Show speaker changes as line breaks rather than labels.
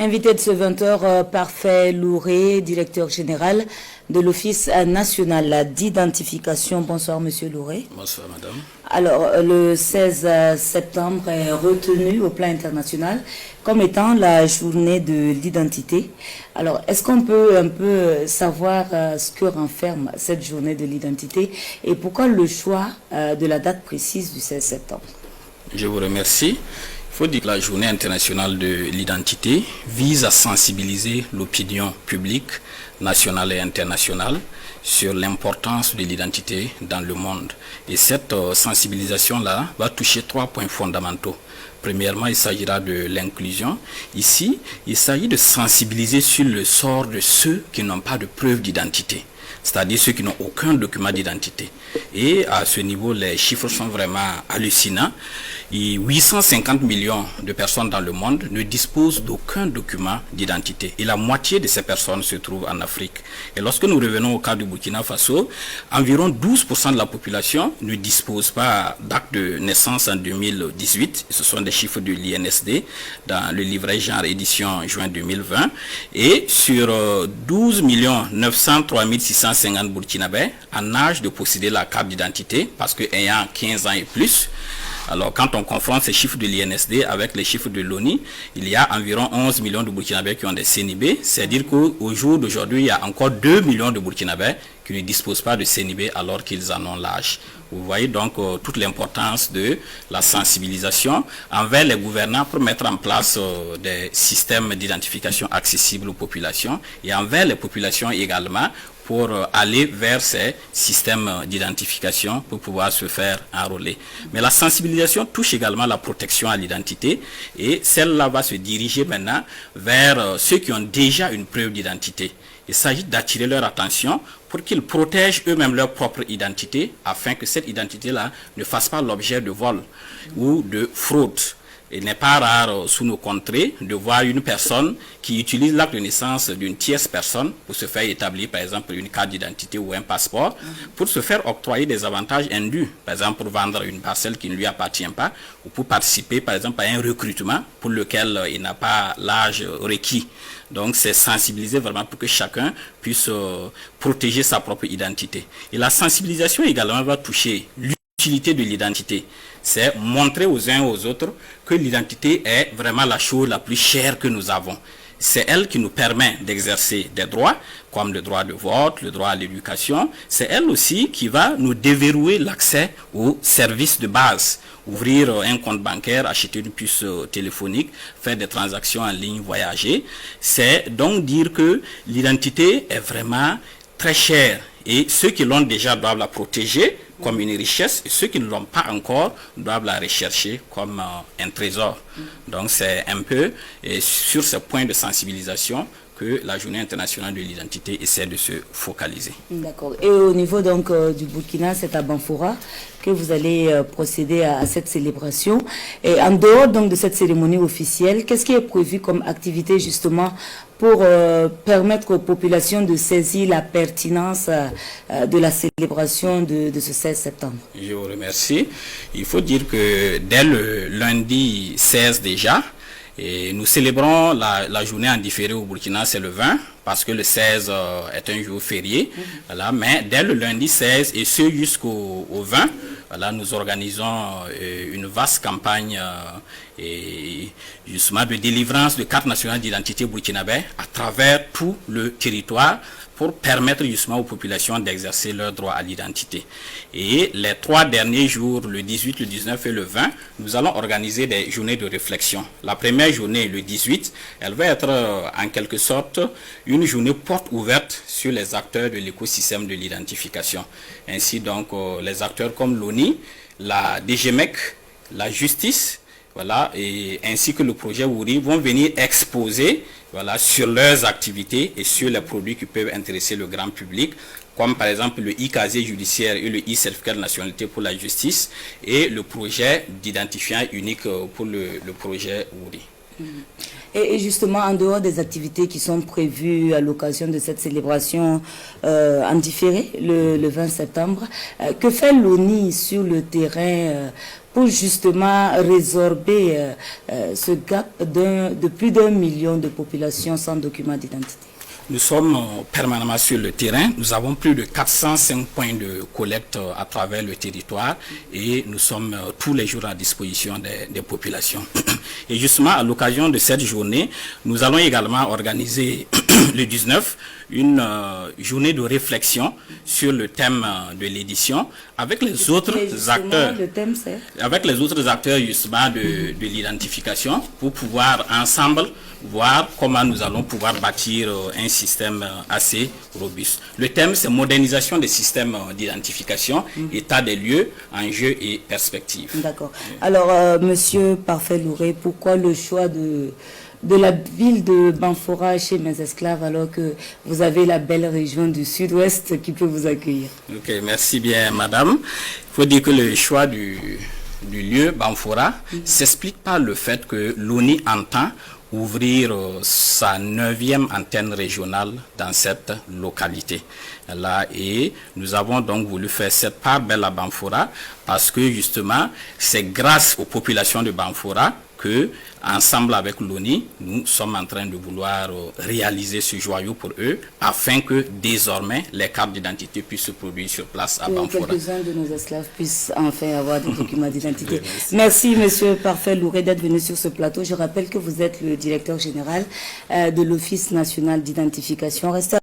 Invité de ce 20h, Parfait Louré, directeur général de l'Office national d'identification. Bonsoir, monsieur Louré.
Bonsoir, madame.
Alors, le 16 septembre est retenu au plan international comme étant la journée de l'identité. Alors, est-ce qu'on peut un peu savoir ce que renferme cette journée de l'identité et pourquoi le choix de la date précise du 16 septembre?
Je vous remercie. Il faut dire que la journée internationale de l'identité vise à sensibiliser l'opinion publique nationale et internationale sur l'importance de l'identité dans le monde. Et cette sensibilisation-là va toucher 3 points fondamentaux. Premièrement, il s'agira de l'inclusion. Ici, il s'agit de sensibiliser sur le sort de ceux qui n'ont pas de preuve d'identité, c'est-à-dire ceux qui n'ont aucun document d'identité. Et à ce niveau, les chiffres sont vraiment hallucinants. Et 850 millions de personnes dans le monde ne disposent d'aucun document d'identité. Et la moitié de ces personnes se trouvent en Afrique. Et lorsque nous revenons au cas du Burkina Faso, environ 12% de la population ne dispose pas d'acte de naissance en 2018. Ce sont des chiffres de l'INSD dans le livret genre édition juin 2020. Et sur 12 903 650 Burkinabés en âge de posséder la carte d'identité, parce que ayant 15 ans et plus, alors quand on confronte ces chiffres de l'INSD avec les chiffres de l'ONU, il y a environ 11 millions de Burkinabés qui ont des CNIB, c'est-à-dire qu'au jour d'aujourd'hui, il y a encore 2 millions de Burkinabés qui ne disposent pas de CNIB alors qu'ils en ont l'âge. Vous voyez donc toute l'importance de la sensibilisation envers les gouvernants pour mettre en place des systèmes d'identification accessibles aux populations et envers les populations également pour aller vers ces systèmes d'identification pour pouvoir se faire enrôler. Mais la sensibilisation touche également la protection à l'identité et celle-là va se diriger maintenant vers ceux qui ont déjà une preuve d'identité. Il s'agit d'attirer leur attention pour qu'ils protègent eux-mêmes leur propre identité afin que cette identité-là ne fasse pas l'objet de vol ou de fraude. Il n'est pas rare sous nos contrées de voir une personne qui utilise l'acte de naissance d'une tierce personne pour se faire établir par exemple une carte d'identité ou un passeport pour se faire octroyer des avantages indus, par exemple pour vendre une parcelle qui ne lui appartient pas ou pour participer par exemple à un recrutement pour lequel il n'a pas l'âge requis. Donc c'est sensibiliser vraiment pour que chacun puisse protéger sa propre identité. Et la sensibilisation également va toucher l'utilité de l'identité. C'est montrer aux uns et aux autres que l'identité est vraiment la chose la plus chère que nous avons. C'est elle qui nous permet d'exercer des droits, comme le droit de vote, le droit à l'éducation. C'est elle aussi qui va nous déverrouiller l'accès aux services de base. Ouvrir un compte bancaire, acheter une puce téléphonique, faire des transactions en ligne, voyager. C'est donc dire que l'identité est vraiment très chère. Et ceux qui l'ont déjà doivent la protéger comme une richesse et ceux qui ne l'ont pas encore doivent la rechercher comme un trésor. Donc c'est un peu sur ce point de sensibilisation que la journée internationale de l'identité essaie de se focaliser.
D'accord. Et au niveau donc du Burkina, c'est à Banfora que vous allez procéder à cette célébration. Et en dehors donc de cette cérémonie officielle, qu'est-ce qui est prévu comme activité justement pour permettre aux populations de saisir la pertinence de la célébration de ce 16 septembre?
Je vous remercie. Il faut dire que dès le lundi 16 déjà, et nous célébrons la journée en différé au Burkina, c'est le 20, parce que le 16 est un jour férié. Voilà, mais dès le lundi 16 et ce jusqu'au 20, voilà, nous organisons une vaste campagne et justement de délivrance de carte nationale d'identité burkinabé à travers tout le territoire pour permettre justement aux populations d'exercer leur droit à l'identité. Et les 3 derniers jours, le 18, le 19 et le 20, nous allons organiser des journées de réflexion. La première journée, le 18, elle va être en quelque sorte une journée porte ouverte sur les acteurs de l'écosystème de l'identification. Ainsi donc les acteurs comme l'ONU, la DGMEC, la justice, voilà, et ainsi que le projet Wouri vont venir exposer voilà, sur leurs activités et sur les produits qui peuvent intéresser le grand public, comme par exemple le e-casier judiciaire et le e-certificat de nationalité pour la justice et le projet d'identifiant unique pour le projet Wouri.
Et justement, en dehors des activités qui sont prévues à l'occasion de cette célébration en différé, le 20 septembre, que fait l'ONU sur le terrain pour justement résorber ce gap de plus d'1 million de populations sans document d'identité?
Nous sommes permanemment sur le terrain. Nous avons plus de 405 points de collecte à travers le territoire et nous sommes tous les jours à disposition des populations. Et justement, à l'occasion de cette journée, nous allons également organiser le 19 une journée de réflexion sur le thème de l'édition avec les autres acteurs.
Le thème, c'est
avec les autres acteurs justement de l'identification pour pouvoir ensemble voir comment nous allons pouvoir bâtir un système assez robuste. Le thème, c'est modernisation des systèmes d'identification, état des lieux, enjeux et perspectives.
D'accord. Alors, Monsieur Parfait Louré, pourquoi le choix de la ville de Banfora chez mes esclaves alors que vous avez la belle région du sud-ouest qui peut vous accueillir?
Ok, merci bien madame. Il faut dire que le choix du lieu Banfora s'explique par le fait que l'ONI entend ouvrir sa 9e antenne régionale dans cette localité là, et nous avons donc voulu faire cette part belle à Banfora parce que justement c'est grâce aux populations de Banfora que, ensemble avec l'ONI, nous sommes en train de vouloir réaliser ce joyau pour eux, afin que désormais les cartes d'identité puissent se produire sur place à Banfora.
Quelques-uns de nos esclaves puissent enfin avoir des documents d'identité. Merci, Monsieur Parfait Louré, d'être venu sur ce plateau. Je rappelle que vous êtes le directeur général de l'Office national d'identification. Restez